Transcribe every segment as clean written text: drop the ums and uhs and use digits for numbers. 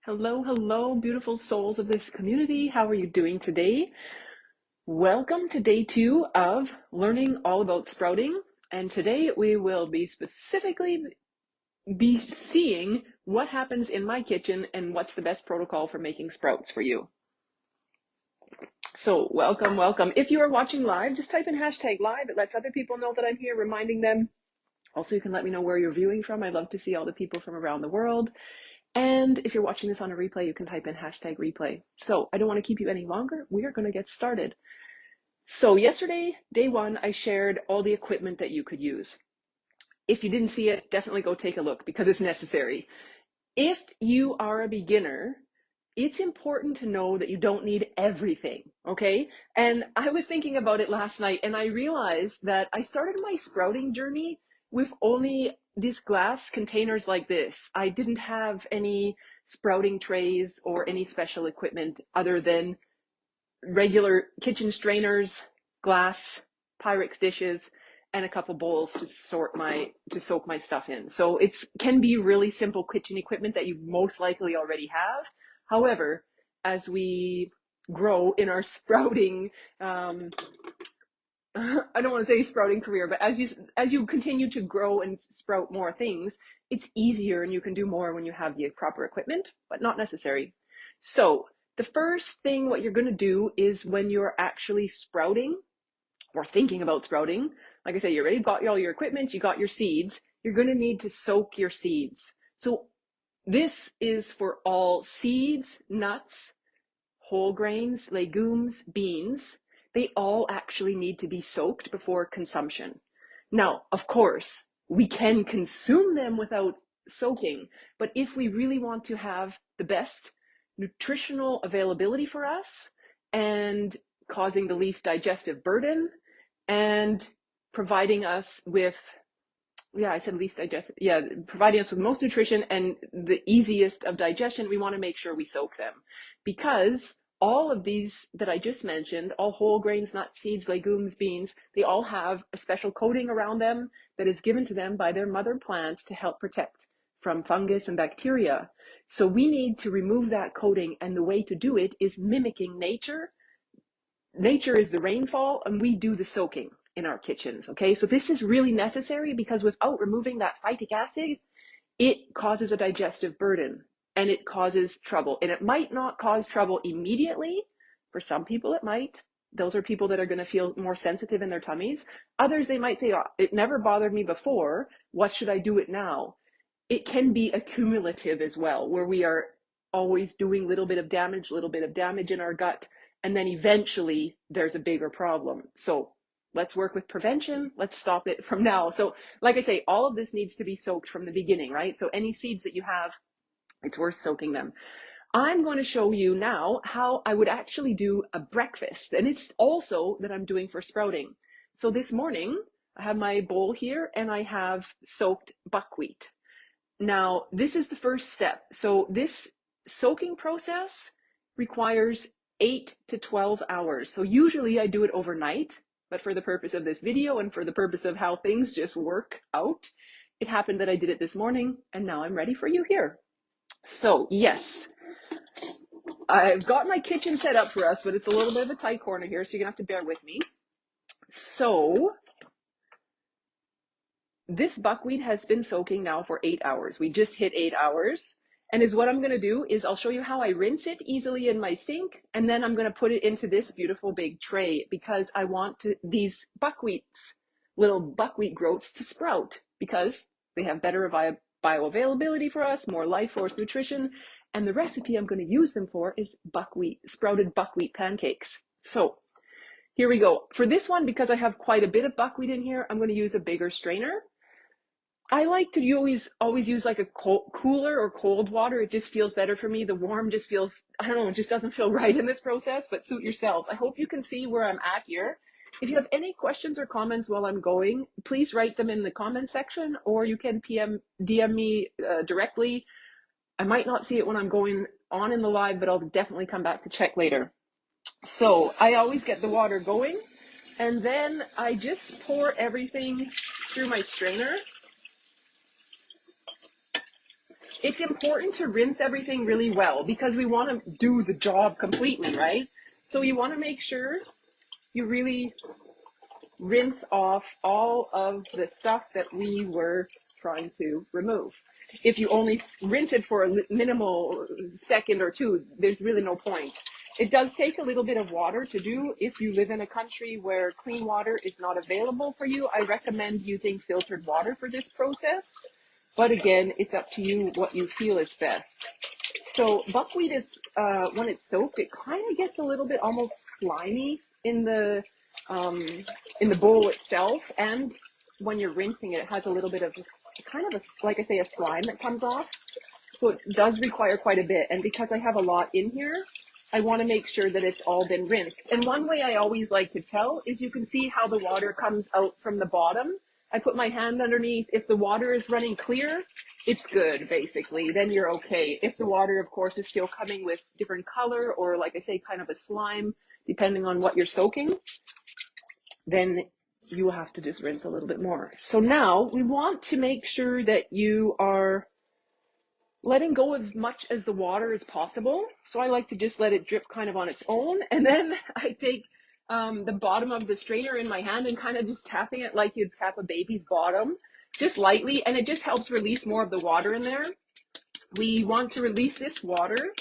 Hello, hello, beautiful souls of this community. How are you doing today? Welcome to day 2 of learning all about sprouting. And today we will be specifically seeing what happens in my kitchen and what's the best protocol for making sprouts for you. So welcome, welcome. If you are watching live, just type in hashtag live. It lets other people know that I'm here, reminding them. Also, you can let me know where you're viewing from. I'd love to see all the people from around the world. And if you're watching this on a replay, you can type in hashtag replay. So I don't want to keep you any longer. We are going to get started. So yesterday, day 1, I shared all the equipment that you could use. If you didn't see it, definitely go take a look because it's necessary. If you are a beginner, it's important to know that you don't need everything, okay? And I was thinking about it last night and I realized that I started my sprouting journey with only these glass containers like this. I didn't have any sprouting trays or any special equipment other than regular kitchen strainers, glass, Pyrex dishes, and a couple bowls to soak my stuff in. So it can be really simple kitchen equipment that you most likely already have. However, as we grow in our sprouting, I don't want to say sprouting career, but as you continue to grow and sprout more things, it's easier and you can do more when you have the proper equipment, but not necessary. So the first thing what you're going to do is when you're actually sprouting or thinking about sprouting, like I said, you already got all your equipment, you got your seeds, you're going to need to soak your seeds. So this is for all seeds, nuts, whole grains, legumes, beans. They all actually need to be soaked before consumption. Now, of course, we can consume them without soaking, but if we really want to have the best nutritional availability for us and causing the least digestive burden and providing us with I said least digestive. Yeah, providing us with most nutrition and the easiest of digestion, we want to make sure we soak them because all of these that I just mentioned, all whole grains, nuts, seeds, legumes, beans, they all have a special coating around them that is given to them by their mother plant to help protect from fungus and bacteria. So we need to remove that coating, and the way to do it is mimicking nature. Nature is the rainfall, and we do the soaking in our kitchens, okay? So this is really necessary because without removing that phytic acid, it causes a digestive burden and it causes trouble. And it might not cause trouble immediately. For some people, it might. Those are people that are going to feel more sensitive in their tummies. Others, they might say, oh, it never bothered me before. What should I do it now? It can be accumulative as well, where we are always doing a little bit of damage in our gut. And then eventually there's a bigger problem. So let's work with prevention. Let's stop it from now. So like I say, all of this needs to be soaked from the beginning, right? So any seeds that you have, it's worth soaking them. I'm going to show you now how I would actually do a breakfast. And it's also that I'm doing for sprouting. So this morning, I have my bowl here and I have soaked buckwheat. Now, this is the first step. So this soaking process requires 8 to 12 hours. So usually I do it overnight, but for the purpose of this video and for the purpose of how things just work out, it happened that I did it this morning and now I'm ready for you here. So yes, I've got my kitchen set up for us, but it's a little bit of a tight corner here, so you're gonna have to bear with me. So this buckwheat has been soaking now for 8 hours. We just hit 8 hours. And is what I'm going to do is I'll show you how I rinse it easily in my sink. And then I'm going to put it into this beautiful big tray because I want these little buckwheat groats to sprout because they have better bioavailability for us, more life force nutrition. And the recipe I'm going to use them for is sprouted buckwheat pancakes. So here we go. For this one, because I have quite a bit of buckwheat in here, I'm going to use a bigger strainer. I like to always use like a cooler or cold water. It just feels better for me. The warm just feels, I don't know, it just doesn't feel right in this process, but suit yourselves. I hope you can see where I'm at here. If you have any questions or comments while I'm going, please write them in the comment section, or you can DM me directly. I might not see it when I'm going on in the live, but I'll definitely come back to check later. So I always get the water going, and then I just pour everything through my strainer. it's important to rinse everything really well because we want to do the job completely, right? So you want to make sure you really rinse off all of the stuff that we were trying to remove. If you only rinse it for a minimal second or two, there's really no point. It does take a little bit of water to do. If you live in a country where clean water is not available for you, I recommend using filtered water for this process. But again, it's up to you what you feel is best. So buckwheat is, when it's soaked, it kind of gets a little bit almost slimy um, in the bowl itself. And when you're rinsing it, it has a little bit of kind of a, like I say, a slime that comes off. So it does require quite a bit. And because I have a lot in here, I want to make sure that it's all been rinsed. And one way I always like to tell is you can see how the water comes out from the bottom. I put my hand underneath. If the water is running clear, it's good, basically. Then you're okay. If the water, of course, is still coming with different color or, like I say, kind of a slime, depending on what you're soaking, then you have to just rinse a little bit more. So now we want to make sure that you are letting go as much as the water as possible. So I like to just let it drip kind of on its own. And then I take the bottom of the strainer in my hand and kind of just tapping it like you'd tap a baby's bottom, just lightly. And it just helps release more of the water in there. We want to release this water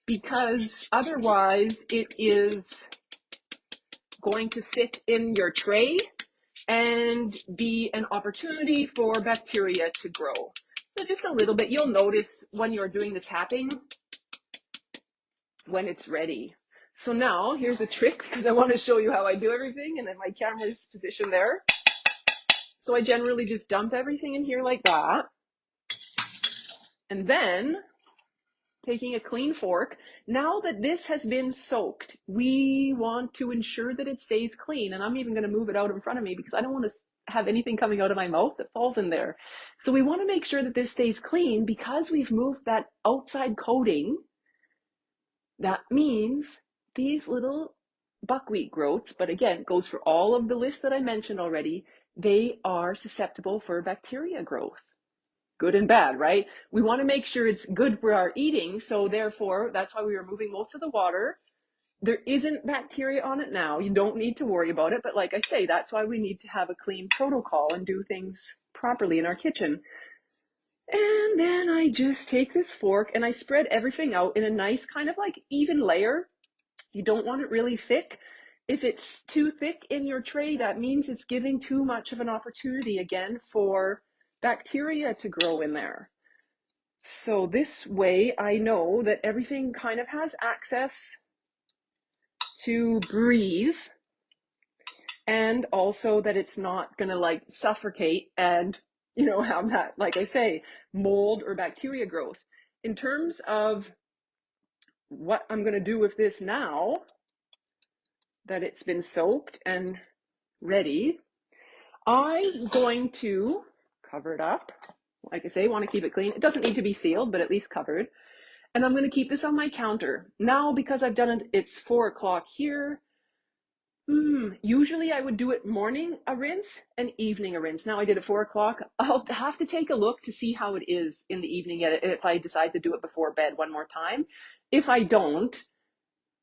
because otherwise it is going to sit in your tray and be an opportunity for bacteria to grow. So just a little bit. You'll notice when you're doing the tapping when it's ready. So now here's a trick because I want to show you how I do everything, and then my camera is positioned there. So I generally just dump everything in here like that. And then taking a clean fork, now that this has been soaked, we want to ensure that it stays clean. And I'm even going to move it out in front of me because I don't want to have anything coming out of my mouth that falls in there. So we want to make sure that this stays clean because we've moved that outside coating. That means these little buckwheat growths, but again, it goes for all of the lists that I mentioned already, they are susceptible for bacteria growth. Good and bad, right? We want to make sure it's good for our eating. So therefore, that's why we are removing most of the water. There isn't bacteria on it now. You don't need to worry about it. But like I say, that's why we need to have a clean protocol and do things properly in our kitchen. And then I just take this fork and I spread everything out in a nice kind of like even layer. You don't want it really thick. If it's too thick in your tray, that means it's giving too much of an opportunity again for bacteria to grow in there. So this way I know that everything kind of has access to breathe, and also that it's not gonna like suffocate and, you know, have that, like I say, mold or bacteria growth. In terms of what I'm gonna do with this now that it's been soaked and ready, I'm going to cover it up. Like I say, want to keep it clean. It doesn't need to be sealed, but at least covered. And I'm going to keep this on my counter. Now, because I've done it, it's 4 o'clock here. Usually I would do it morning a rinse and evening a rinse. Now I did it 4 o'clock. I'll have to take a look to see how it is in the evening yet if I decide to do it before bed one more time. If I don't,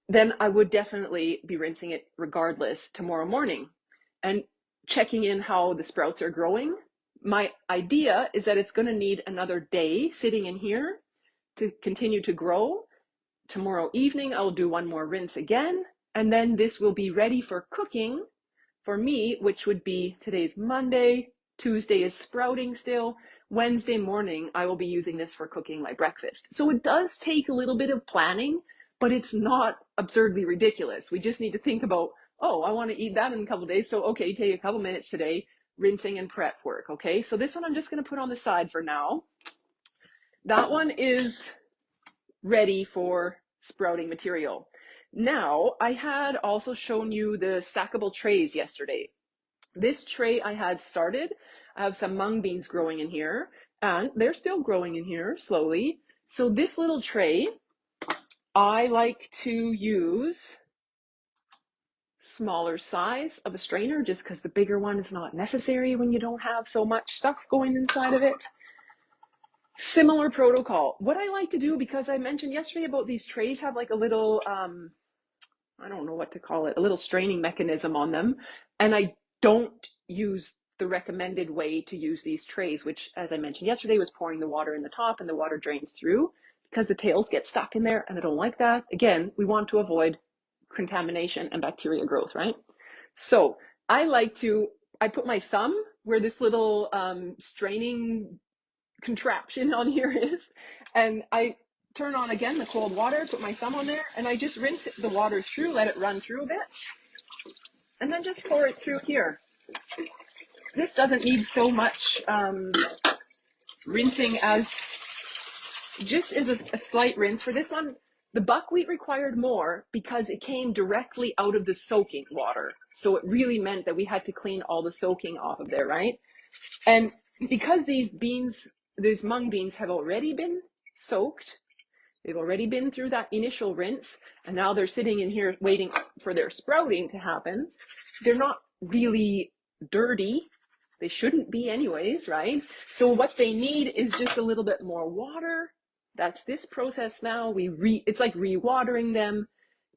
then I would definitely be rinsing it regardless tomorrow morning and checking in how the sprouts are growing. My idea is that it's going to need another day sitting in here to continue to grow. Tomorrow evening, I'll do one more rinse again, and then this will be ready for cooking for me, which would be today's Monday. Tuesday is sprouting still. Wednesday morning, I will be using this for cooking my breakfast. So it does take a little bit of planning, but it's not absurdly ridiculous. We just need to think about, oh, I want to eat that in a couple of days. So, okay, take a couple minutes today, rinsing and prep work. Okay, so this one I'm just going to put on the side for now. That one is ready for sprouting material. Now, I had also shown you the stackable trays yesterday. This tray I had started. I have some mung beans growing in here, and they're still growing in here slowly. So this little tray, I like to use smaller size of a strainer just because the bigger one is not necessary when you don't have so much stuff going inside of it. Similar protocol. What I like to do, because I mentioned yesterday about these trays have like a little, I don't know what to call it, a little straining mechanism on them. And I don't use the recommended way to use these trays, which, as I mentioned yesterday, was pouring the water in the top and the water drains through because the tails get stuck in there and I don't like that. Again, we want to avoid contamination and bacteria growth, right? So I put my thumb where this little straining contraption on here is, and I turn on again the cold water, put my thumb on there, and I just rinse the water through, let it run through a bit, and then just pour it through here. This doesn't need so much rinsing as just as a slight rinse for this one. The buckwheat required more because it came directly out of the soaking water. So it really meant that we had to clean all the soaking off of there, right? And because these mung beans have already been soaked, they've already been through that initial rinse, and now they're sitting in here waiting for their sprouting to happen. They're not really dirty. They shouldn't be anyways, right? So what they need is just a little bit more water. That's this process now. It's like rewatering them,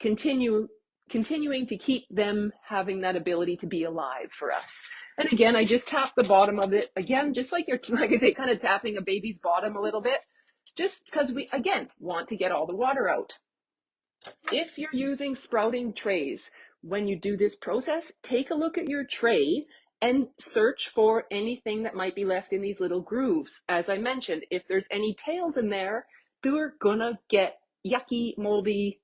continuing to keep them having that ability to be alive for us. And again, I just tap the bottom of it again, just like like I say, kind of tapping a baby's bottom a little bit, just because we, again, want to get all the water out. If you're using sprouting trays, when you do this process, take a look at your tray and search for anything that might be left in these little grooves. As I mentioned, if there's any tails in there, they're gonna get yucky, moldy,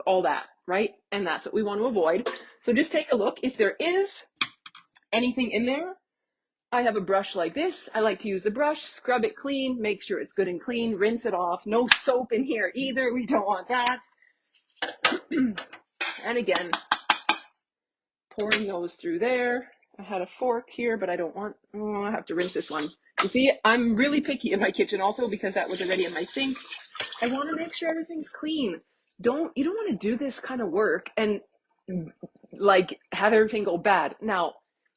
all that, right? And that's what we want to avoid. So just take a look. If there is anything in there, I have a brush like this. I like to use the brush, scrub it clean, make sure it's good and clean, rinse it off. No soap in here either. We don't want that. And again, pouring those through there. I had a fork here, but I don't want, I have to rinse this one. You see, I'm really picky in my kitchen also because that was already in my sink. I want to make sure everything's clean. You don't want to do this kind of work and like have everything go bad. Now,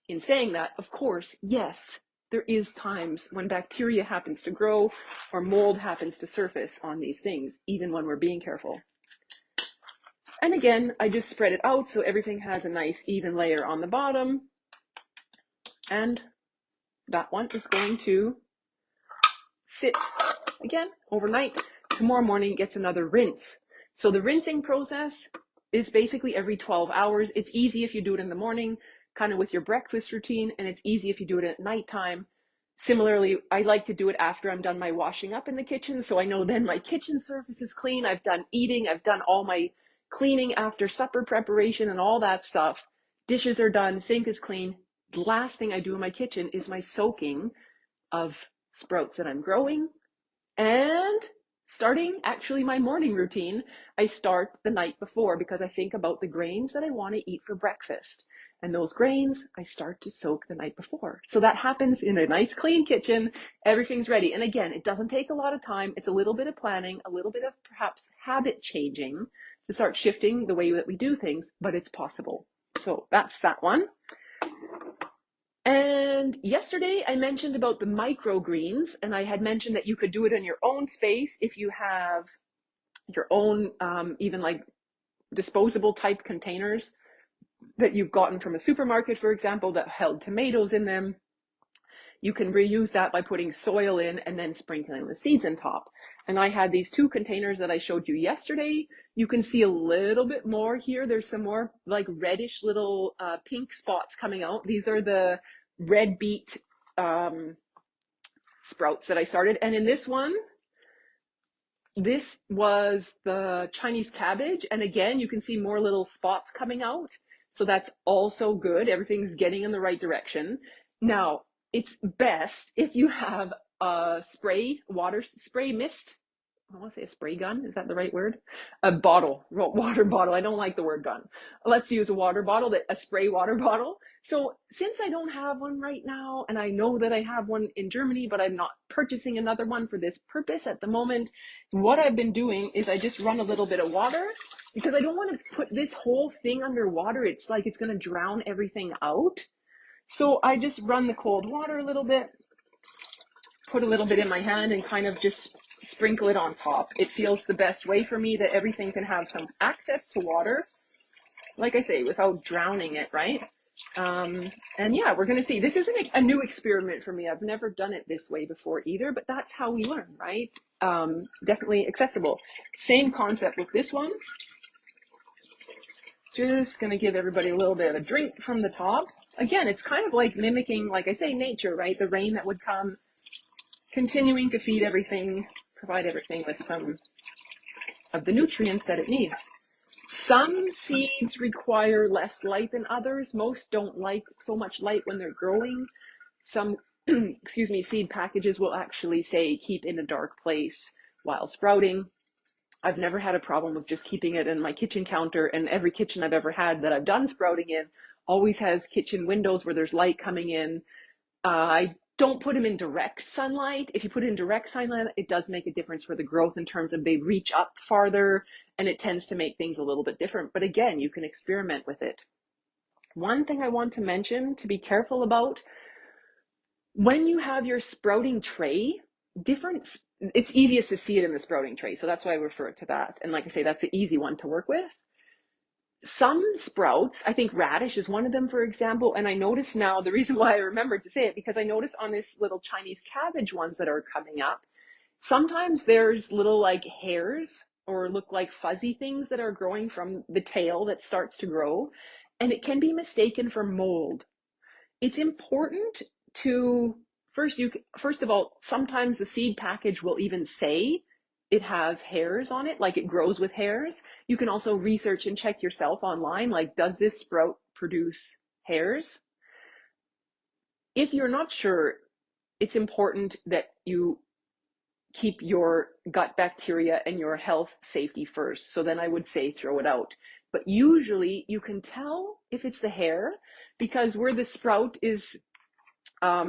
in saying that, of course, yes, there is times when bacteria happens to grow or mold happens to surface on these things, even when we're being careful. And again, I just spread it out so everything has a nice even layer on the bottom. And that one is going to sit again overnight. Tomorrow morning gets another rinse. So the rinsing process is basically every 12 hours. It's easy if you do it in the morning, kind of with your breakfast routine, and it's easy if you do it at nighttime. Similarly, I like to do it after I'm done my washing up in the kitchen, so I know then my kitchen surface is clean. I've done eating, I've done all my cleaning after supper preparation and all that stuff. Dishes are done, sink is clean. The last thing I do in my kitchen is my soaking of sprouts that I'm growing. And starting actually my morning routine, I start the night before because I think about the grains that I want to eat for breakfast. And those grains I start to soak the night before. So that happens in a nice clean kitchen. Everything's ready. And again, it doesn't take a lot of time. It's a little bit of planning, a little bit of perhaps habit changing to start shifting the way that we do things, but it's possible. So that's that one. And yesterday I mentioned about the microgreens, and I had mentioned that you could do it in your own space if you have your own even like disposable type containers that you've gotten from a supermarket, for example, that held tomatoes in them. You can reuse that by putting soil in and then sprinkling the seeds on top. And I had these two containers that I showed you yesterday. You can see a little bit more here. There's some more like reddish little pink spots coming out. These are the red beet sprouts that I started. And in this one, this was the Chinese cabbage. And again, you can see more little spots coming out. So that's also good. Everything's getting in the right direction. Now, it's best if you have a water spray mist. I want to say a spray gun. Is that the right word? A water bottle. I don't like the word gun. Let's use a water bottle, a spray water bottle. So since I don't have one right now, and I know that I have one in Germany, but I'm not purchasing another one for this purpose at the moment, what I've been doing is I just run a little bit of water because I don't want to put this whole thing underwater. It's like it's going to drown everything out. So I just run the cold water a little bit put a little bit in my hand and kind of just sprinkle it on top. It feels the best way for me that everything can have some access to water, like I say, without drowning it, right? And yeah, we're going to see. This isn't a new experiment for me. I've never done it this way before either, but that's how we learn, right? Definitely accessible. Same concept with this one. Just going to give everybody a little bit of a drink from the top. Again, it's kind of like mimicking, like I say, nature, right? The rain that would come, continuing to feed everything, provide everything with some of the nutrients that it needs. Some seeds require less light than others. Most don't like so much light when they're growing. Some, excuse me, seed packages will actually say keep in a dark place while sprouting. I've never had a problem with just keeping it in my kitchen counter, and every kitchen I've ever had that I've done sprouting in always has kitchen windows where there's light coming in. I don't put them in direct sunlight. If you put it in direct sunlight, it does make a difference for the growth in terms of they reach up farther, and it tends to make things a little bit different. But again, you can experiment with it. One thing I want to mention to be careful about, when you have your sprouting tray, it's easiest to see it in the sprouting tray. So that's why I refer to that. And like I say, that's the easy one to work with. Some sprouts, I think radish is one of them, for example, and I notice now, the reason why I remembered to say it, because I notice on this little Chinese cabbage ones that are coming up, sometimes there's little like hairs or look like fuzzy things that are growing from the tail that starts to grow, and it can be mistaken for mold. It's important to, first of all, sometimes the seed package will even say it has hairs on it, like it grows with hairs. You can also research and check yourself online, like, does this sprout produce hairs? If you're not sure, it's important that you keep your gut bacteria and your health safety first. So then I would say throw it out. But usually you can tell if it's the hair, because where the sprout is,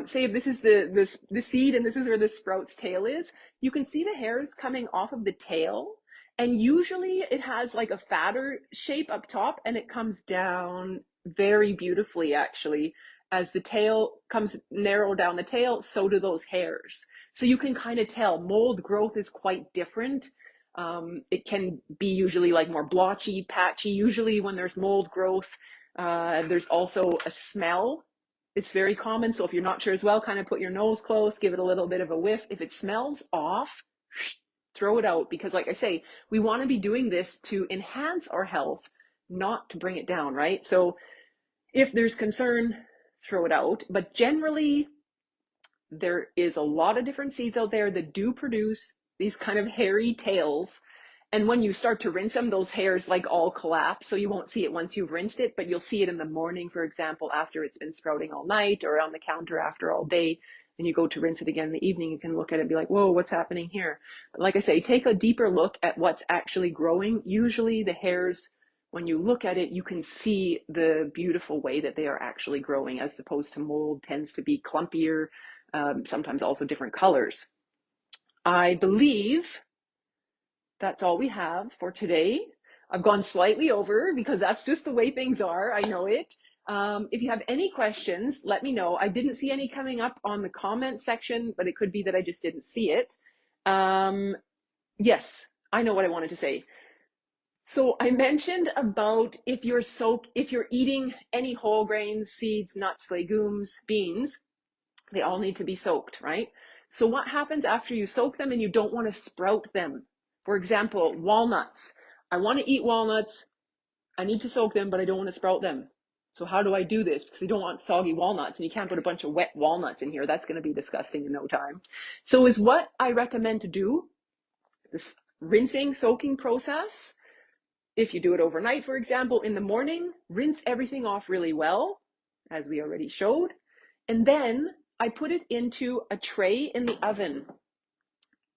say if this is the seed and this is where the sprout's tail is, you can see the hairs coming off of the tail, and usually it has like a fatter shape up top and it comes down very beautifully actually. As the tail comes narrow down the tail, so do those hairs. So you can kind of tell mold growth is quite different. It can be usually like more blotchy, patchy. Usually when there's mold growth, there's also a smell. It's very common. So if you're not sure as well, kind of put your nose close, give it a little bit of a whiff. If it smells off, throw it out, because like I say, we want to be doing this to enhance our health, not to bring it down, right? So if there's concern, throw it out. But generally, there is a lot of different seeds out there that do produce these kind of hairy tails. And when you start to rinse them, those hairs like all collapse. So you won't see it once you've rinsed it, but you'll see it in the morning, for example, after it's been sprouting all night, or on the counter after all day. And you go to rinse it again in the evening, you can look at it and be like, whoa, what's happening here? But like I say, take a deeper look at what's actually growing. Usually the hairs, when you look at it, you can see the beautiful way that they are actually growing, as opposed to mold tends to be clumpier, sometimes also different colors. I believe that's all we have for today. I've gone slightly over because that's just the way things are. I know it. If you have any questions, let me know. I didn't see any coming up on the comment section, but it could be that I just didn't see it. Yes, I know what I wanted to say. So I mentioned about if you're eating any whole grains, seeds, nuts, legumes, beans, they all need to be soaked, right? So what happens after you soak them and you don't want to sprout them? For example, walnuts. I want to eat walnuts. I need to soak them, but I don't want to sprout them. So how do I do this? Because you don't want soggy walnuts, and you can't put a bunch of wet walnuts in here. That's going to be disgusting in no time. So is what I recommend to do, this rinsing, soaking process. If you do it overnight, for example, in the morning, rinse everything off really well, as we already showed. And then I put it into a tray in the oven,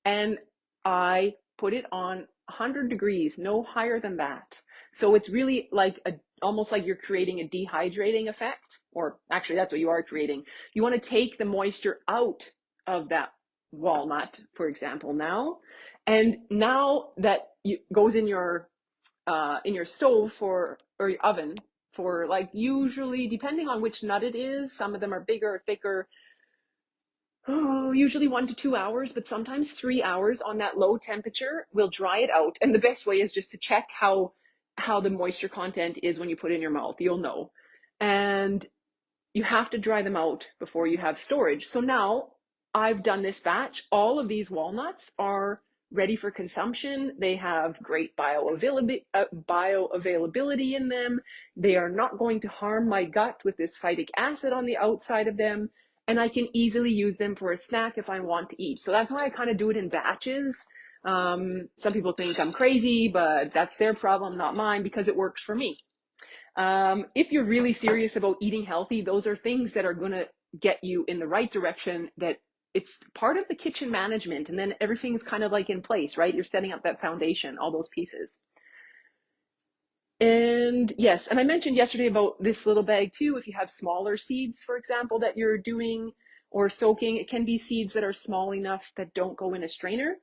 and I put it on 100 degrees, no higher than that. So it's really like almost like you're creating a dehydrating effect, or actually that's what you are creating. You want to take the moisture out of that walnut, for example, now. And now that goes in your stove or your oven for, like, usually depending on which nut it is, some of them are bigger, thicker, usually 1 to 2 hours, but sometimes 3 hours on that low temperature will dry it out. And the best way is just to check how the moisture content is when you put it in your mouth. You'll know. And you have to dry them out before you have storage. So now I've done this batch. All of these walnuts are ready for consumption. They have great bioavailability in them. They are not going to harm my gut with this phytic acid on the outside of them. And I can easily use them for a snack if I want to eat. So that's why I kind of do it in batches. Some people think I'm crazy, but that's their problem, not mine, because it works for me. If you're really serious about eating healthy, those are things that are going to get you in the right direction, that it's part of the kitchen management, and then everything's kind of like in place, right? You're setting up that foundation, all those pieces. And yes, and I mentioned yesterday about this little bag too. If you have smaller seeds, for example, that you're doing or soaking, it can be seeds that are small enough that don't go in a strainer.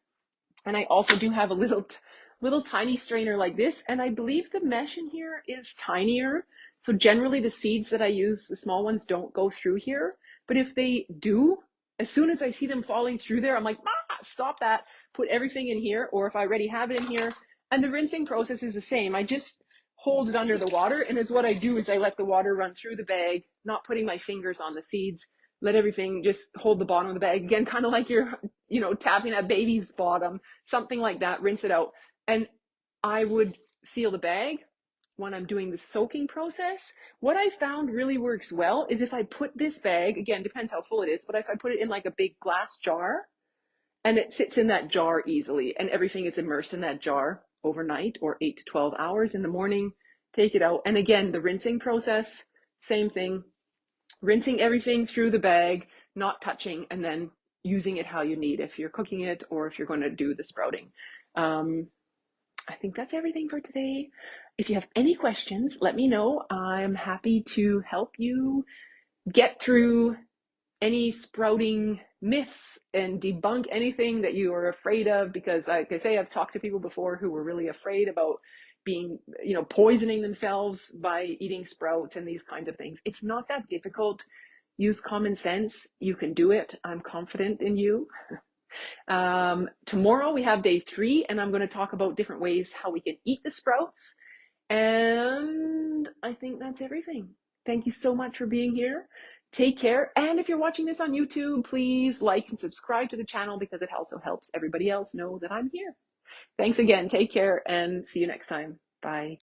And I also do have a little tiny strainer like this, and I believe the mesh in here is tinier. So generally the seeds that I use, the small ones, don't go through here. But if they do, as soon as I see them falling through there, I'm like, stop that, put everything in here, or if I already have it in here. And the rinsing process is the same. I just hold it under the water, and as what I do is I let the water run through the bag, not putting my fingers on the seeds, let everything just hold the bottom of the bag. Again, kind of like you're, tapping that baby's bottom, something like that, rinse it out. And I would seal the bag when I'm doing the soaking process. What I found really works well is if I put this bag, again, depends how full it is, but if I put it in like a big glass jar and it sits in that jar easily and everything is immersed in that jar overnight or 8 to 12 hours in the morning, take it out. And again, the rinsing process, same thing, rinsing everything through the bag, not touching, and then using it how you need if you're cooking it or if you're going to do the sprouting. I think that's everything for today. If you have any questions, let me know. I'm happy to help you get through any sprouting myths and debunk anything that you are afraid of, because like I say, I've talked to people before who were really afraid about being, poisoning themselves by eating sprouts and these kinds of things. It's not that difficult. Use common sense. You can do it. I'm confident in you. Tomorrow we have day 3, and I'm going to talk about different ways how we can eat the sprouts. And I think that's everything. Thank you so much for being here. Take care. And if you're watching this on YouTube, please like and subscribe to the channel, because it also helps everybody else know that I'm here. Thanks again. Take care and see you next time. Bye.